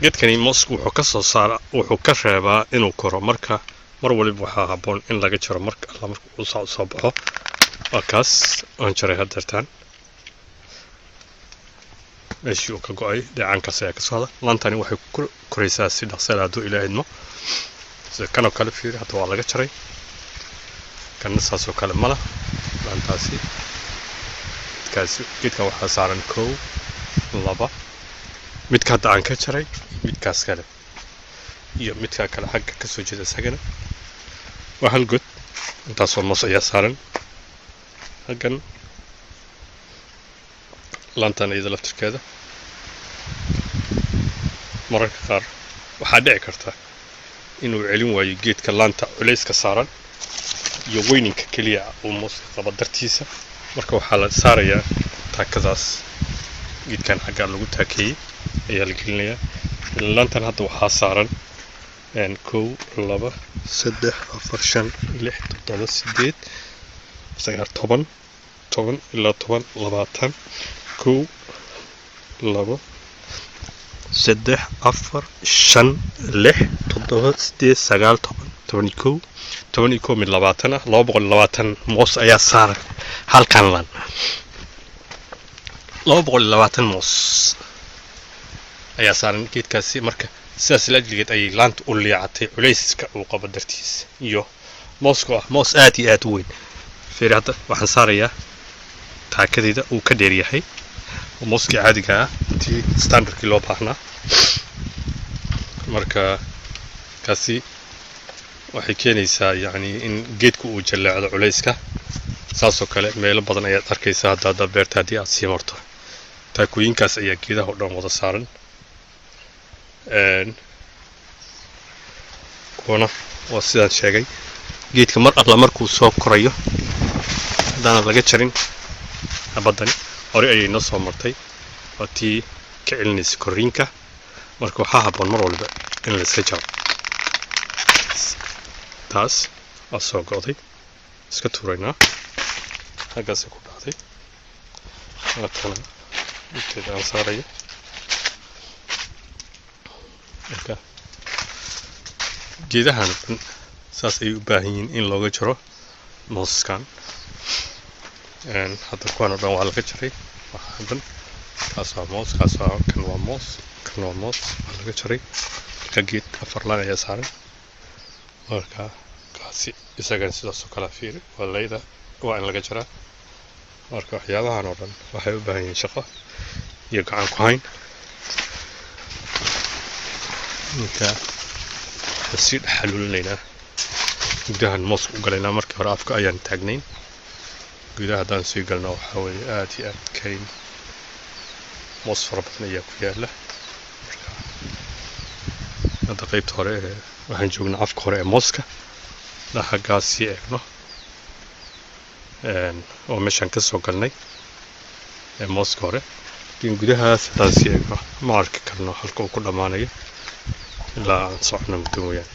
geedkani moosku wuxuu ka soo saara wuxuu ka reebaa inuu koro marka mar waliba waxaa habboon in laga jaro marka alla marka uu soo baxo waa kaas aan jaray haddeertaan meeshii uu ka go'ay dheecaankaas ayaa ka socda laantani waxay ku koraysaa si dhaqso leh hadduu ilaahay idmo sida kanoo kale fiiri hadda waa laga jaray kanna saasoo kale mala laantaasi geedkan waxaa saaran 1 2 midka hadda aan ka jaray midkaas kale iyo midka kale xagga ka soo jeeda isagana waa hal god intaasoo moos ayaa saaran halkan laantan iyada laftirkeeda mararka qaar waxaa dhici karta inuu celin waayo geedka laanta culayska saaran iyo weyninka keliya uu mooska qaba dartiisa marka waxaa la saarayaa taakadaas geedkan xagga lagu taakeeyey ayaa la gelinayaa laantan hadda waxaa saaran 1 2 3 4 5 6 7 8 9 10 ilaa 10 20 1 2 3 4 5 6 7 8 9 10 11 12 mid 20 ah 220 moos ayaa saaran halkan lan 220 moos ayaa saaran geedkaasi marka sidaas la ajligeed ay laanta u liicatay culayska uu qabo dartiisa iyo mooska moos aad iyo aad u weyn fiiri hadda waxaan saarayaa taakadida uu ka dheer yahay mooska caadiga ah tii standardkii loo baahnaa marka kaasi waxay keenaysaa yacni in geedku uu jaleecdo culayska saasoo kale meelo badan ayaad arkaysaa hadda beerta haddii aad sii marto taakooyinkaas ayaa geedaha oo dhan wada saaran kuwana waa sidaan sheegay geedka mar alla markuu soo korayo haddaan laga jarin abadani hore ayay noo soo martay waa tii ka celinaysa korriinka marka waxaa habboon mar walba in la iska jaro taas waa soo go'day iska tuuraynaa halkaasay ku dhacday haatana inteeda aan saarayo marka geedahan dhan saas ay u baahan yihiin in looga jaro mooskan hadda kuwan oo dhan waa laga jaray waxaa dhan kaas waa moos kaas waa kan waa moos kan waa moos waa laga jaray marka geed afar laan ayaa saaran marka kaasi isagana sidaas oo kale fiiri waa layda waa in laga jaraa marka waxyaabahan oo dhan waxay u baahan yihiin shaqo iyo gacan ku hayn marka si xaluulinaynaa gudahan moos u galaynaa markii hore afka ayaan taagnayn gudaha haddaan sii galno waxaa weeye aad iyo aad kayn moos fara badan ayaa ku yaala marka hadda qaybta hore waxaan joognaa afka hore ee mooska dhahagaas sii eegno oo meeshaan ka soo galnay ee mooska hore laakiin gudahaas haddaan sii eegno ma arki karno halka uu ku dhammaanayo ilaa aan socono muddo mooyaane